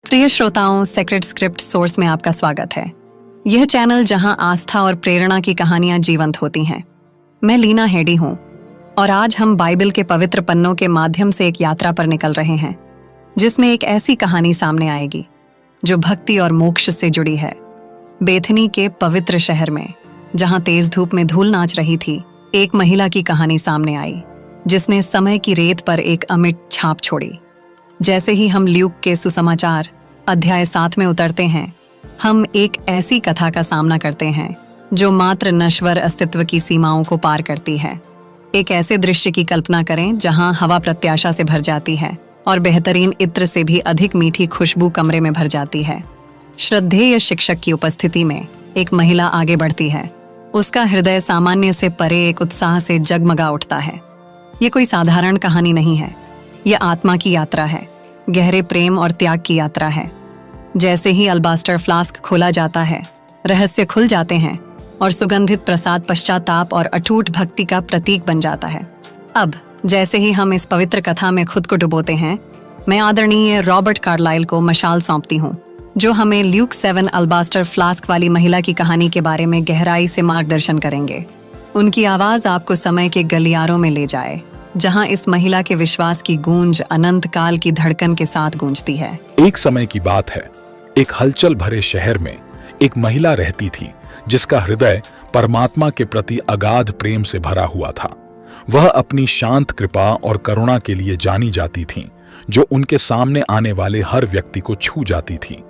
प्रिय श्रोताओं, secret script source में आपका स्वागत है। यह चैनल जहां आस्था और प्रेरणा की कहानियां जीवंत होती हैं। मैं लीना हेडी हूं और आज हम बाइबल के पवित्र पन्नों के माध्यम से एक यात्रा पर निकल रहे हैं, जिसमें एक ऐसी कहानी सामने आएगी जो भक्ति और मोक्ष से जुड़ी है। बेथनी के पवित्र शहर में, जहां तेज धूप में धूल नाच रही थी, एक महिला की कहानी सामने आई, जिसने समय की रेत पर एक अमिट छाप छोड़ी। जैसे ही हम ल्यूक के सुसमाचार अध्याय 7 में उतरते हैं, हम एक ऐसी कथा का सामना करते हैं जो मात्र नश्वर अस्तित्व की सीमाओं को पार करती है। एक ऐसे दृश्य की कल्पना करें जहां हवा प्रत्याशा से भर जाती है और बेहतरीन इत्र से भी अधिक मीठी खुशबू कमरे में भर जाती है। श्रद्धेय शिक्षक की उपस्थिति में एक महिला आगे बढ़ती है। उसका हृदय सामान्य से परे एक उत्साह से जगमगा उठता है। ये कोई साधारण कहानी नहीं है, यह आत्मा की यात्रा है, गहरे प्रेम और त्याग की यात्रा है। जैसे ही अल्बास्टर फ्लास्क खोला जाता है, रहस्य खुल जाते हैं और सुगंधित प्रसाद पश्चाताप और अटूट भक्ति का प्रतीक बन जाता है। अब जैसे ही हम इस पवित्र कथा में खुद को डुबोते हैं, मैं आदरणीय रॉबर्ट कार्लाइल को मशाल सौंपती हूँ, जो हमें ल्यूक 7 अल्बास्टर फ्लास्क वाली महिला की कहानी के बारे में गहराई से मार्गदर्शन करेंगे। उनकी आवाज आपको समय के गलियारों में ले जाए, जहां इस महिला के विश्वास की गूंज अनंत काल की धड़कन के साथ गूंजती है। एक समय की बात है, एक हलचल भरे शहर में एक महिला रहती थी जिसका हृदय परमात्मा के प्रति अगाध प्रेम से भरा हुआ था। वह अपनी शांत कृपा और करुणा के लिए जानी जाती थीं, जो उनके सामने आने वाले हर व्यक्ति को छू जाती थी।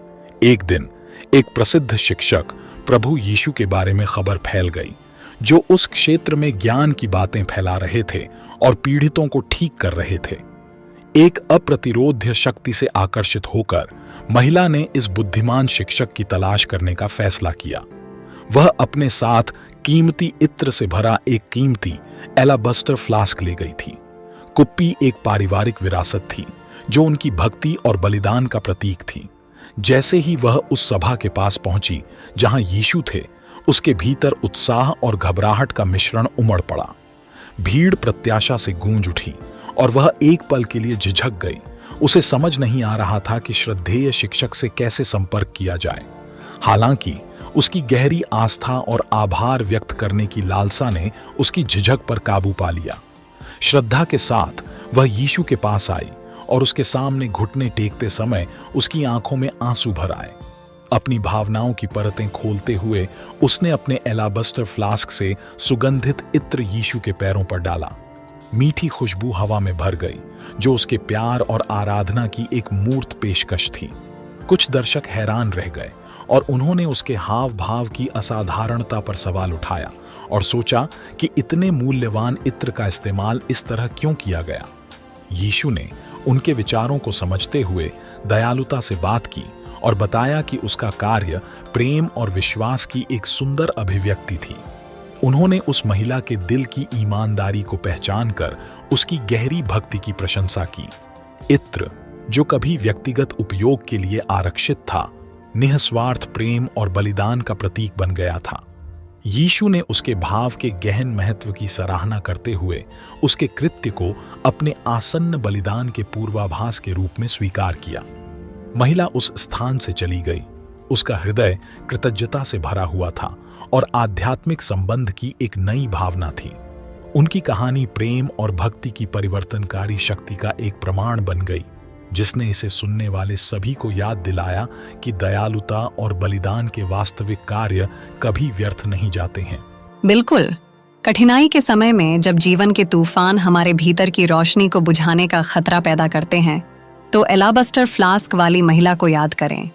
एक दिन एक प्रसिद्ध शिक्षक प्रभु यीशु के बारे में खबर फैल गई, जो उस क्षेत्र में ज्ञान की बातें फैला रहे थे और पीड़ितों को ठीक कर रहे थे। एक अप्रतिरोध्य शक्ति से आकर्षित होकर महिला ने इस बुद्धिमान शिक्षक की तलाश करने का फैसला किया। वह अपने साथ कीमती इत्र से भरा एक कीमती एलाबस्टर फ्लास्क ले गई थी। कुप्पी एक पारिवारिक विरासत थी जो उनकी भक्ति और बलिदान का प्रतीक थी। जैसे ही वह उस सभा के पास पहुंची जहां यीशु थे, उसके भीतर उत्साह और घबराहट का मिश्रण उमड़ पड़ा। भीड़ प्रत्याशा से गूंज उठी और वह एक पल के लिए झिझक गई। उसे समझ नहीं आ रहा था कि श्रद्धेय शिक्षक से कैसे संपर्क किया जाए। हालांकि उसकी गहरी आस्था और आभार व्यक्त करने की लालसा ने उसकी झिझक पर काबू पा लिया। श्रद्धा के साथ वह यीशु के पास आई और उसके सामने घुटने टेकते समय उसकी आंखों में आंसू भर आए। अपनी भावनाओं की परतें खोलते हुए उसने अपने एलाबस्टर फ्लास्क से सुगंधित इत्र यीशु के पैरों पर डाला। मीठी खुशबू हवा में भर गई, जो उसके प्यार और आराधना की एक मूर्त पेशकश थी। कुछ दर्शक हैरान रह गए और उन्होंने उसके हाव भाव की असाधारणता पर सवाल उठाया और सोचा कि इतने मूल्यवान इत्र का इस्तेमाल इस तरह क्यों किया गया। यीशु ने उनके विचारों को समझते हुए दयालुता से बात की और बताया कि उसका कार्य प्रेम और विश्वास की एक सुंदर अभिव्यक्ति थी। उन्होंने उस महिला के दिल की ईमानदारी को पहचानकर उसकी गहरी भक्ति की प्रशंसा की। इत्र, जो कभी व्यक्तिगत उपयोग के लिए आरक्षित था, निःस्वार्थ प्रेम और बलिदान का प्रतीक बन गया था। यीशु ने उसके भाव के गहन महत्व की सराहना करते हुए उसके कृत्य को अपने आसन्न बलिदान के पूर्वाभास के रूप में स्वीकार किया। महिला उस स्थान से चली गई। उसका हृदय कृतज्ञता से भरा हुआ था और आध्यात्मिक संबंध की एक नई भावना थी। उनकी कहानी प्रेम और भक्ति की परिवर्तनकारी शक्ति का एक प्रमाण बन गई, जिसने इसे सुनने वाले सभी को याद दिलाया कि दयालुता और बलिदान के वास्तविक कार्य कभी व्यर्थ नहीं जाते हैं। बिल्कुल। कठिनाई के समय में जब जीवन के तूफान हमारे भीतर की रोशनी को बुझाने का खतरा पैदा करते हैं, तो एलाबस्टर फ्लास्क वाली महिला को याद करें।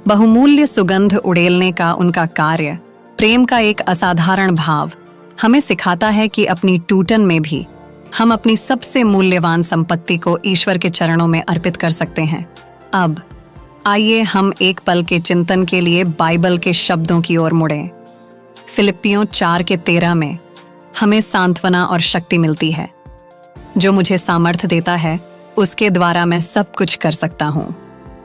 बहुमूल्य सुगंध उड़ेलने का उनका कार्य, प्रेम का एक असाधारण भाव, हमें सिखाता है कि अपनी टूटन में भी हम अपनी सबसे मूल्यवान संपत्ति को ईश्वर के चरणों में अर्पित कर सकते हैं। अब आइए हम एक पल के चिंतन के लिए बाइबल के शब्दों की ओर मुड़ें। फिलिप्पियों 4:13 में हमें सांत्वना और शक्ति मिलती है। जो मुझे सामर्थ्य देता है, उसके द्वारा मैं सब कुछ कर सकता हूँ।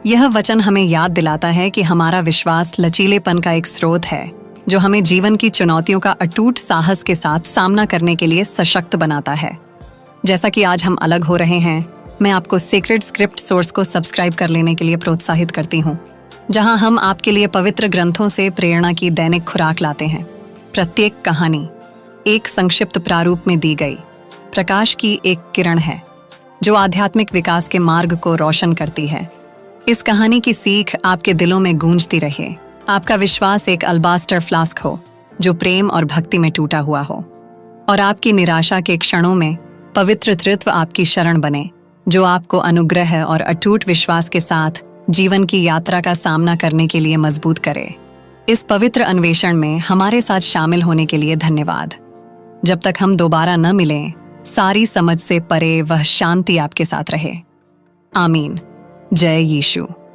यह वचन हमें याद दिलाता है कि हमारा विश्वास लचीलेपन का एक स्रोत है, जो हमें जीवन की चुनौतियों का अटूट साहस के साथ सामना करने के लिए सशक्त बनाता है। जैसा कि आज हम अलग हो रहे हैं, मैं आपको सीक्रेट स्क्रिप्ट सोर्स को सब्सक्राइब कर लेने के लिए प्रोत्साहित करती हूँ, जहां हम आपके लिए पवित्र ग्रंथों से प्रेरणा की दैनिक खुराक लाते हैं। प्रत्येक कहानी एक संक्षिप्त प्रारूप में दी गई प्रकाश की एक किरण है जो आध्यात्मिक विकास के मार्ग को रोशन करती है। इस कहानी की सीख आपके दिलों में गूंजती रहे। आपका विश्वास एक अल्बास्टर फ्लास्क हो जो प्रेम और भक्ति में टूटा हुआ हो, और आपकी निराशा के क्षणों में पवित्र तृत्व आपकी शरण बने, जो आपको अनुग्रह और अटूट विश्वास के साथ जीवन की यात्रा का सामना करने के लिए मजबूत करे। इस पवित्र अन्वेषण में हमारे साथ शामिल होने के लिए धन्यवाद। जब तक हम दोबारा न मिलें, सारी समझ से परे वह शांति आपके साथ रहे। आमीन। जय यीशु।